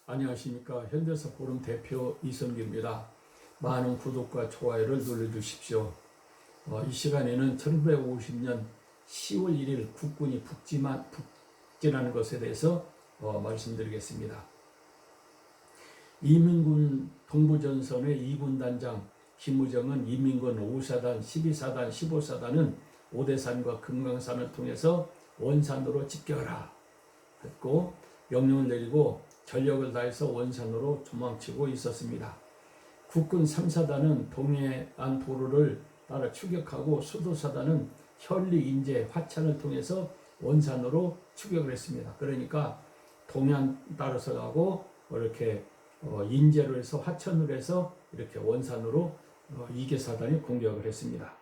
안녕하십니까. 현대사 포럼 대표 이성규입니다. 많은 구독과 좋아요를 눌러주십시오. 이 시간에는 1950년 10월 1일 국군이 북진하는 것에 대해서 말씀드리겠습니다. 이민군 동부전선의 2군 단장 김우정은 이민군 5사단, 12사단, 15사단은 오대산과 금강산을 통해서 원산으로 집결하라 했고 명령을 내리고 전력을 다해서 원산으로 도망치고 있었습니다. 국군 3사단은 동해안 도로를 따라 추격하고 수도사단은 현리, 인제, 화천을 통해서 원산으로 추격을 했습니다. 그러니까 동해안 따라서 가고 이렇게 인제로 해서 화천으로 해서 이렇게 원산으로 2개 사단이 공격을 했습니다.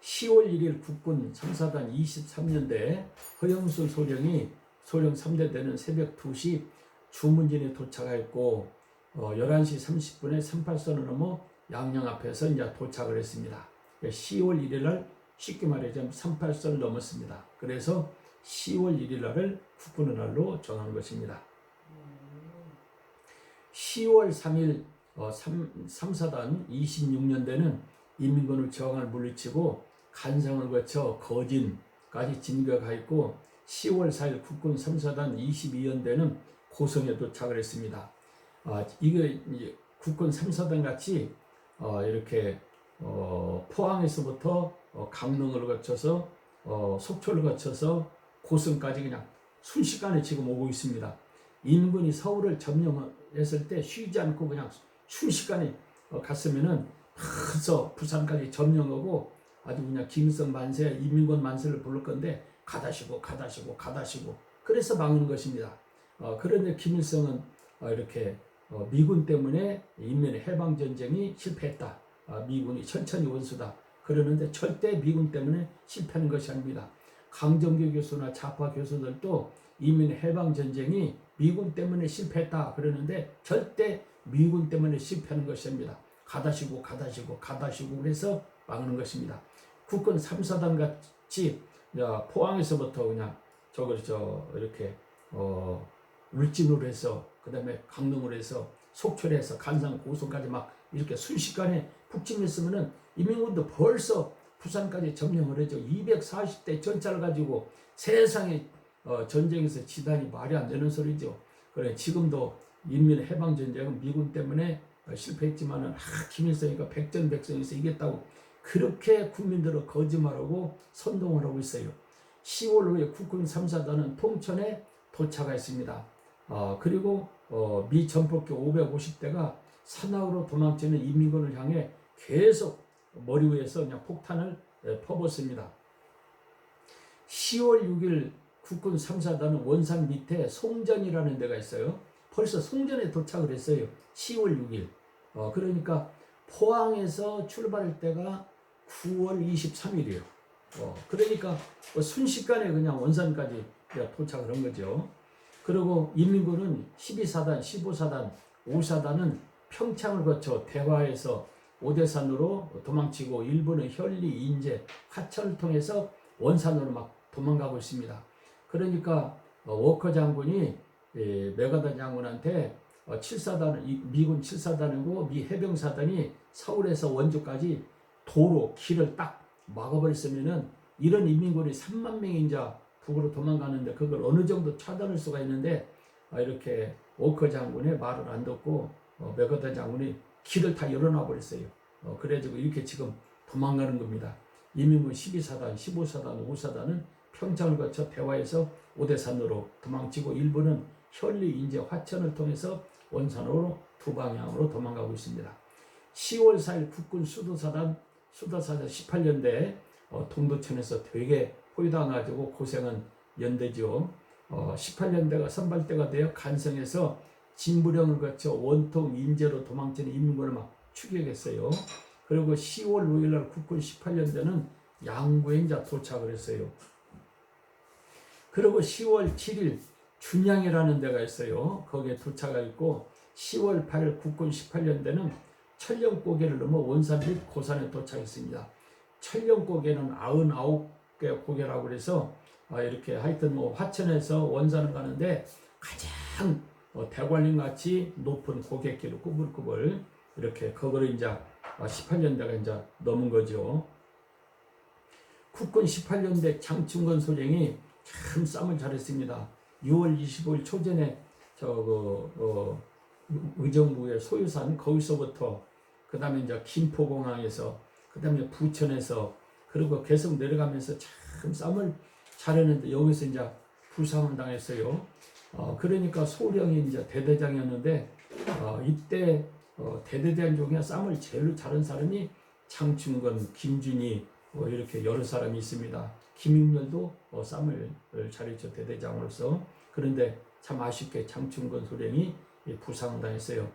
10월 1일 국군 3사단 23년대 허영수 소령이 소령 3대 되는 새벽 2시 주문진에 도착했고 11시 30분에 38선을 넘어 양양 앞에서 이제 도착을 했습니다. 10월 1일 날 쉽게 말하자면 38선을 넘었습니다. 그래서 10월 1일 날을 국군의 날로 정한 것입니다. 10월 3일 3사단 26년대는 인민군을 저항을 물리치고 간성을 거쳐 거진까지 진격하였고 10월 4일 국군 3사단 22연대는 고성에 도착을 했습니다. 이게 국군 3사단 같이 이렇게 포항에서부터 강릉을 거쳐서 속초를 거쳐서 고성까지 그냥 순식간에 지금 오고 있습니다. 인민군이 서울을 점령했을 때 쉬지 않고 그냥 순식간에 갔으면은 벌써 부산까지 점령하고 아주 그냥 김일성 만세, 인민군 만세를 부를 건데 가다시고 그래서 막는 것입니다. 그런데 김일성은 이렇게 미군 때문에 인민의 해방전쟁이 실패했다. 미군이 천천히 원수다. 그러는데 절대 미군 때문에 실패하는 것이 아닙니다. 강정규 교수나 좌파 교수들도 인민의 해방전쟁이 미군 때문에 실패했다. 그러는데 절대 미군 때문에 실패하는 것이 아닙니다. 가다시고 그래서 막는 것입니다. 국군 3사단 같이 포항에서부터 그냥 이렇게 울진으로 해서 그다음에 강릉으로 해서 속초로 해서 간상 고성까지 막 이렇게 순식간에 북진했으면은 인민군도 벌써 부산까지 점령을 해죠. 240대 전차를 가지고 세상에 전쟁에서 지단이 말이 안 되는 소리죠. 그래 지금도 인민해방전쟁은 미군 때문에 실패했지만은 김일성이가 백전백승에서 이겼다고 그렇게 국민들을 거짓말하고 선동을 하고 있어요. 10월 후에 국군 3사단은 통천에 도착했습니다. 그리고 미 전폭기 550대가 산악으로 도망치는 인민군을 향해 계속 머리 위에서 그냥 폭탄을 퍼붓습니다. 10월 6일 국군 3사단은 원산 밑에 송전이라는 데가 있어요. 벌써 송전에 도착을 했어요. 10월 6일. 그러니까 포항에서 출발할 때가 9월 23일이에요. 그러니까 순식간에 그냥 원산까지 도착을 한 거죠. 그리고 인민군은 12사단, 15사단, 5사단은 평창을 거쳐 대화에서 오대산으로 도망치고 일부는 현리, 인제, 화천을 통해서 원산으로 막 도망가고 있습니다. 그러니까 워커 장군이 메가더 장군한테 7사단, 미군 7사단이고 미 해병사단이 서울에서 원주까지 도로, 길을 딱 막아버렸으면은 이런 인민군이 3만 명이 이제 북으로 도망가는데 그걸 어느 정도 차단할 수가 있는데 이렇게 워커 장군의 말을 안 듣고 메가더 장군이 길을 다 열어놔 버렸어요. 그래가지고 이렇게 지금 도망가는 겁니다. 인민군 12사단, 15사단, 5사단은 평창을 거쳐 대화에서 오대산으로 도망치고 일부는 현리, 인제, 화천을 통해서 원산으로 두 방향으로 도망가고 있습니다. 10월 4일 국군 수도사단 18년대 동두천에서 되게 포위당해가지고 고생한 연대죠. 18년대가 선발대가 되어 간성에서 진부령을 거쳐 원통, 인제로 도망치는 인민군을 막 추격했어요. 그리고 10월 5일 날 국군 18년대는 양구에 이제 도착을 했어요. 그리고 10월 7일 준양이라는 데가 있어요. 거기에 도착했고 10월 8일 국군 18년대는 천령고개를 넘어 원산 및 고산에 도착했습니다. 천령고개는 99개 고개라고 해서 이렇게 하여튼 화천에서 원산을 가는데 가장 대관령 같이 높은 고갯길을 꾸불꾸불 이렇게 그거를 이제 18년대가 이제 넘은 거죠. 국군 18년대 장충건 소령이 참 싸움을 잘했습니다. 6월 25일 초전에 의정부의 소유산 거기서부터 그 다음에 이제 김포공항에서 그 다음에 부천에서 그리고 계속 내려가면서 참 싸움을 잘했는데 여기서 이제 부상을 당했어요. 그러니까 소령이 이제 대대장이었는데 이때 대대장 중에 싸움을 제일 잘한 사람이 장충건, 김준희 이렇게 여러 사람이 있습니다. 김익렬도 싸움을 잘했죠, 대대장으로서. 그런데 참 아쉽게 장충건 소령이 부상을 당했어요.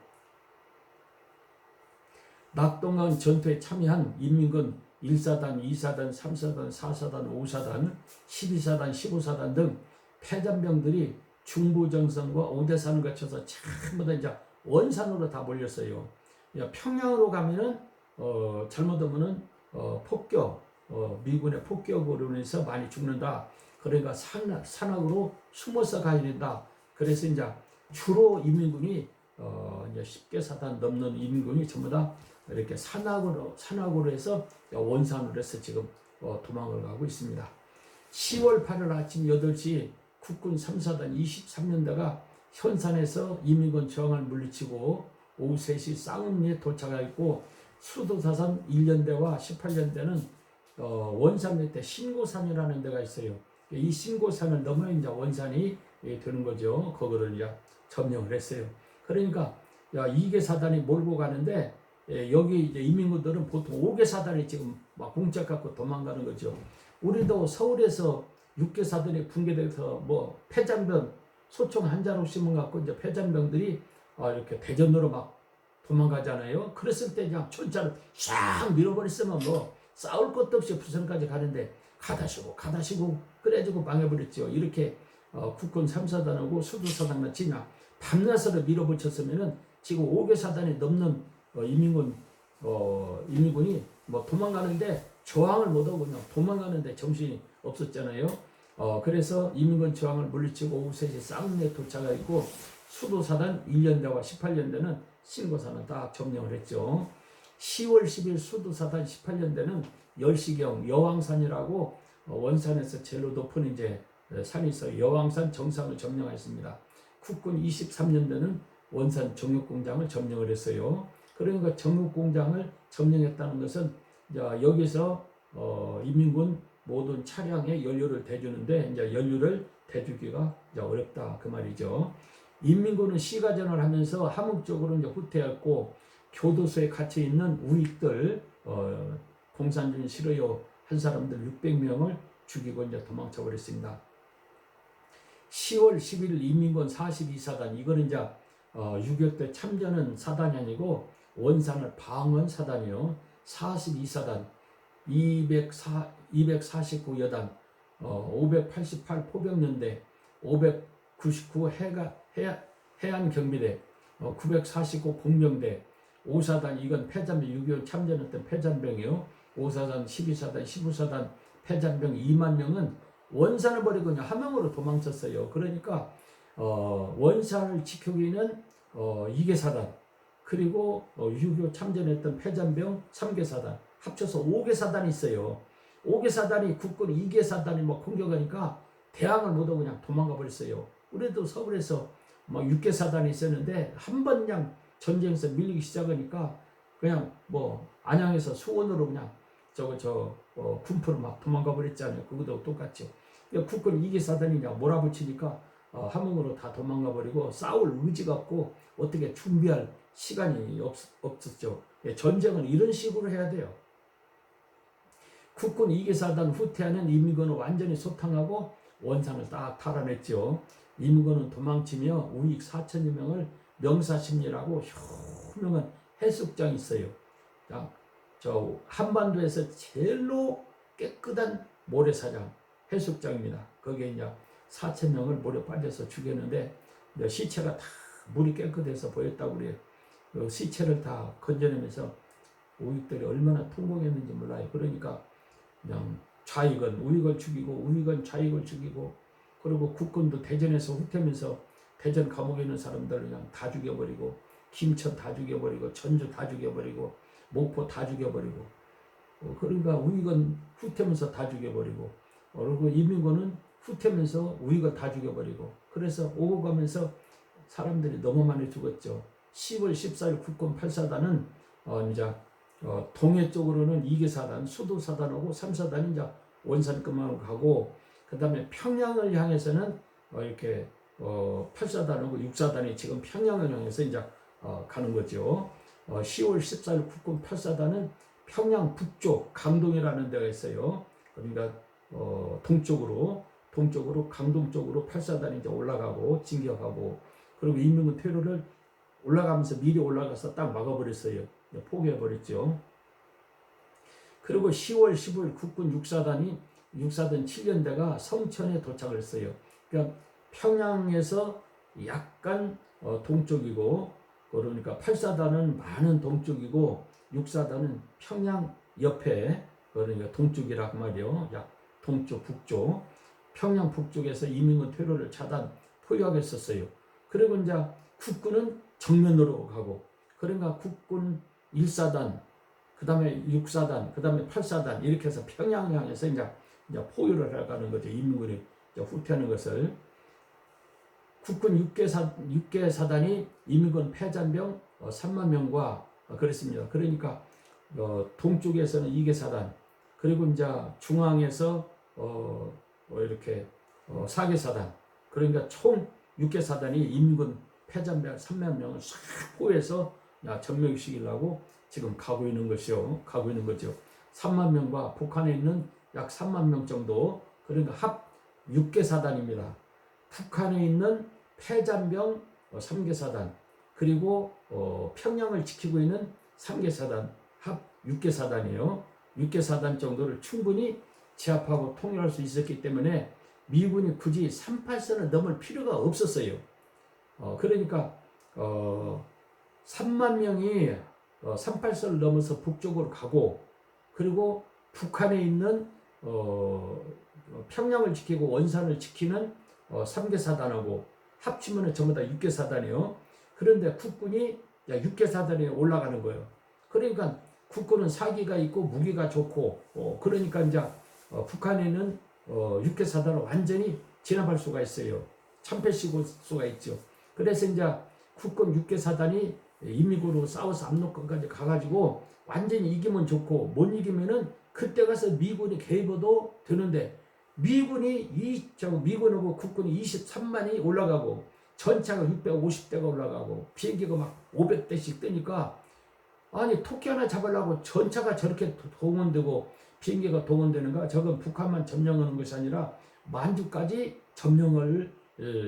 낙동강 전투에 참여한 인민군 1사단, 2사단, 3사단, 4사단, 5사단, 12사단, 15사단 등 패잔병들이 중부정선과 오대산을 거쳐서 전부 다 이제 원산으로 다 몰렸어요. 평양으로 가면은 잘못하면은 폭격, 미군의 폭격으로 인해서 많이 죽는다. 그러니까 산악으로 숨어서 가야 된다. 그래서 이제 주로 인민군이 이제 10개 사단 넘는 인민군이 전부 다 이렇게 산악으로 해서 원산으로 해서 지금 도망을 가고 있습니다. 10월 8일 아침 8시 국군 3사단 23년대가 현산에서 인민군 저항을 물리치고 오후 3시 쌍음리에 도착하였고 수도사선 1년대와 18년대는 원산 밑에 신고산이라는 데가 있어요. 이 신고산을 넘어 이제 원산이 되는 거죠. 그거를 이제 점령을 했어요. 그러니까 2개 사단이 몰고 가는데 여기 이제 인민군들은 보통 5개 사단이 지금 막 봉착 갖고 도망가는 거죠. 우리도 서울에서 6개 사단이 붕괴돼서 뭐 패잔병 소총 한 자루씩만 갖고 이제 패잔병들이 이렇게 대전으로 막 도망가잖아요. 그랬을 때 그냥 천차를 싹 밀어버렸으면 뭐 싸울 것도 없이 부산까지 가는데 가다시고 그래가지고 망해버렸죠. 이렇게 국군 3사단하고 수도사단만 지나 밤낮으로 밀어붙였으면은 지금 5개 사단이 넘는 인민군이 뭐 도망가는데 저항을 못하고 그냥 도망가는데 정신이 없었잖아요. 그래서 인민군 저항을 물리치고 오후 3시 쌍문에 도착하였고 수도사단 1년대와 18년대는 신고사는 딱 점령을 했죠. 10월 10일 수도사단 18년대는 10시경 여왕산이라고 원산에서 제일 높은 이제 산이 있어요. 여왕산 정상을 점령했습니다. 국군 23년대는 원산 정육공장을 점령을 했어요. 그러니까 정육공장을 점령했다는 것은 여기서 인민군 모든 차량에 연료를 대주는데 이제 연료를 대주기가 이제 어렵다 그 말이죠. 인민군은 시가전을 하면서 함흥적으로 이제 후퇴했고 교도소에 갇혀 있는 우익들 공산주의 싫어요 한 사람들 600명을 죽이고 이제 도망쳐 버렸습니다. 10월 11일 인민군 42사단 이거는 이제 6.25 때 참전은 사단이 아니고 원산을 방언 사단이요. 42사단 249여단 588 포병연대 599 해안경비대 949 공병대 5사단 이건 패잔병 6.25 참전했던 패잔병이요. 5사단 12사단 15사단 패잔병 2만 명은 원산을 버리고 그냥 함흥으로 도망쳤어요. 그러니까 원산을 지키기는 2개 사단 그리고 6.25 참전했던 패잔병 3개 사단 합쳐서 5개 사단이 있어요. 5개 사단이 국군 2개 사단이 뭐 공격하니까 대항을 못하고 그냥 도망가 버렸어요. 우리도 서울에서 막 6개 사단이 있었는데 한 번 그냥 전쟁에서 밀리기 시작하니까 그냥 뭐 안양에서 수원으로 그냥 군포로 막 도망가 버렸잖아요. 그것도 똑같죠. 국군 2개 사단이 그냥 몰아붙이니까 함흥으로 다 도망가 버리고 싸울 의지가 없고 어떻게 준비할 시간이 없었죠. 전쟁은 이런 식으로 해야 돼요. 국군 2개 사단 후퇴하는 인민군은 완전히 소탕하고 원산을 딱 탈환했죠. 인민군은 도망치며 우익 4천여 명을 명사심리라고 유명한 해수장이 있어요. 저 한반도에서 제일로 깨끗한 모래사장 해수장입니다. 거기에 이제 4,000명을 모래 빠져서 죽였는데 시체가 다 물이 깨끗해서 보였다고 그래요. 그 시체를 다 건져내면서 우익들이 얼마나 통곡했는지 몰라요. 그러니까 그냥 좌익은 우익을 죽이고 우익은 좌익을 죽이고 그리고 국군도 대전에서 후퇴하면서 대전 감옥에 있는 사람들 그냥 다 죽여버리고, 김천 다 죽여버리고, 전주 다 죽여버리고, 목포 다 죽여버리고, 그러니까 우익은 후퇴면서 다 죽여버리고, 그리고 이민군은 후퇴면서 우익을 다 죽여버리고, 그래서 오고 가면서 사람들이 너무 많이 죽었죠. 10월 14일 국군 8사단은 이제 동해 쪽으로는 2개 사단, 수도 사단하고 3사단이 이제 원산급만으로 가고, 그 다음에 평양을 향해서는 이렇게 8사단하고 6사단이 지금 평양을 향해서 이제 가는 거죠. 10월 14일 국군 8사단은 평양 북쪽 강동이라는 데가 있어요. 그러니까 동쪽으로 강동 쪽으로 8사단이 이제 올라가고 진격하고, 그리고 인민군 퇴로를 올라가면서 미리 올라가서 딱 막아버렸어요. 포기해버렸죠. 그리고 10월 15일 국군 6사단 7년대가 성천에 도착을 했어요. 그러니까 평양에서 약간 동쪽이고, 그러니까 8사단은 많은 동쪽이고 6사단은 평양 옆에, 그러니까 동쪽이라고 말이요. 약 동쪽 북쪽, 평양 북쪽에서 이민군 퇴로를 차단 포위하겠었어요. 그리고 이제 국군은 정면으로 가고, 그러니까 국군 1사단, 그 다음에 6사단, 그 다음에 8사단 이렇게 해서 평양 향해서 이제 포위를 해가는 거죠. 인민군이 후퇴하는 것을. 국군 6개 사단이 인민군 패잔병 3만 명과 그랬습니다. 그러니까 동쪽에서는 2개 사단, 그리고 이제 중앙에서 이렇게 4개 사단, 그러니까 총 6개 사단이 인민군 패잔병 3만 명을 싹 포위해서 점령시키려고 지금 가고 있는 거죠. 3만 명과 북한에 있는 약 3만 명 정도, 그러니까 합 6개 사단입니다. 북한에 있는 패잔병 3개 사단, 그리고 평양을 지키고 있는 3개 사단, 합 6개 사단이에요. 6개 사단 정도를 충분히 제압하고 통일할 수 있었기 때문에 미군이 굳이 38선을 넘을 필요가 없었어요. 그러니까 3만 명이 38선을 넘어서 북쪽으로 가고, 그리고 북한에 있는 평양을 지키고 원산을 지키는 3개 사단하고 합치면 전부 다 6개 사단이에요. 그런데 국군이 6개 사단에 올라가는 거예요. 그러니까 국군은 사기가 있고 무기가 좋고, 그러니까 이제 북한에는 6개 사단을 완전히 진압할 수가 있어요. 참패시킬 수가 있죠. 그래서 이제 국군 6개 사단이 인민군으로 싸워서 압록강까지 가가지고 완전히 이기면 좋고, 못 이기면은 그때 가서 미군이 개입해도 되는데, 미군하고 국군이 23만이 올라가고 전차가 650대가 올라가고 비행기가 막 500대씩 뜨니까, 아니 토끼 하나 잡으려고 전차가 저렇게 동원되고 비행기가 동원되는가? 저건 북한만 점령하는 것이 아니라 만주까지 점령을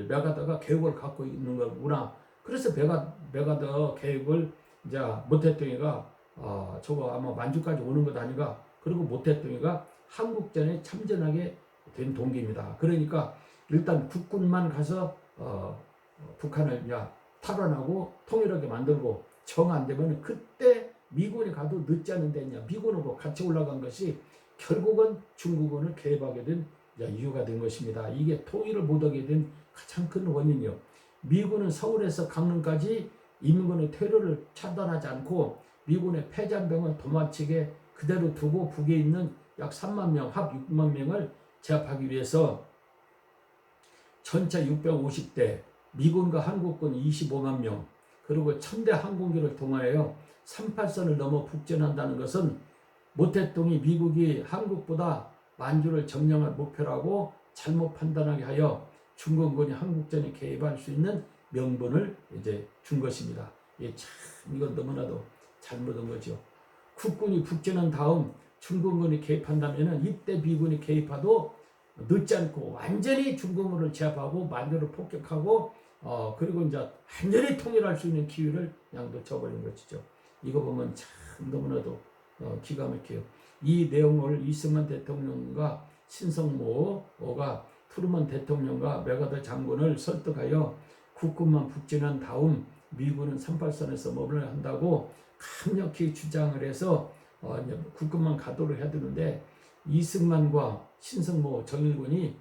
메가더가 계획을 갖고 있는 거구나. 그래서 메가더 계획을 이제 모태뚱이가 저거 아마 만주까지 오는 것 아닌가. 그리고 모태뚱이가 한국전에 참전하게 된 동기입니다. 그러니까 일단 국군만 가서 북한을 탈환하고 통일하게 만들고, 정 안 되면 그때 미군이 가도 늦지 않은데 미군하고 같이 올라간 것이 결국은 중국군을 개입하게 된 이유가 된 것입니다. 이게 통일을 못하게 된 가장 큰 원인이요. 미군은 서울에서 강릉까지 인민군의 퇴로를 차단하지 않고 미군의 패잔병을 도망치게 그대로 두고 북에 있는 약 3만 명, 합 6만 명을 제압하기 위해서 전차 650대, 미군과 한국군 25만 명, 그리고 1000대 항공기를 동원하여 38선을 넘어 북전한다는 것은 모태뚱이 미국이 한국보다 만주를 점령할 목표라고 잘못 판단하게 하여 중공군이 한국전에 개입할 수 있는 명분을 이제 준 것입니다. 이건 너무나도 잘못한 거죠. 국군이 북전한 다음 중공군이 개입한다면 이때 미군이 개입하도 늦지 않고 완전히 중공군을 제압하고 만주를 폭격하고 그리고 이제 완전히 통일할 수 있는 기회를 그냥 놓쳐버린 것이죠. 이거 보면 참 너무나도 기가 막혀요. 이 내용을 이승만 대통령과 신성모가 트루먼 대통령과 메가더 장군을 설득하여 국군만 북진한 다음 미군은 38선에서 머물러야 한다고 강력히 주장을 해서 국군만 가도록 해야 되는데, 이승만과 신성모 정일군이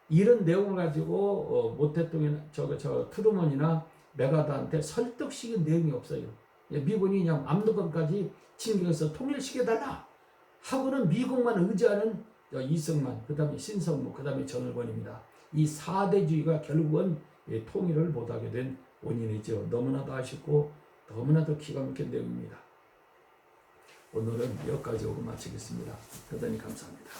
이런 내용을 가지고 모 대통령 저 트루먼이나 메가다한테 설득시킨 내용이 없어요. 미군이 그냥 압록강까지 진격해서 통일시켜달라 하고는 미국만 의지하는 이승만, 그 다음에 신성무, 그 다음에 정일권입니다. 이 4대주의가 결국은 통일을 못하게 된 원인이죠. 너무나도 아쉽고 너무나도 기가 막힌 내용입니다. 오늘은 여기까지 오고 마치겠습니다. 대단히 감사합니다.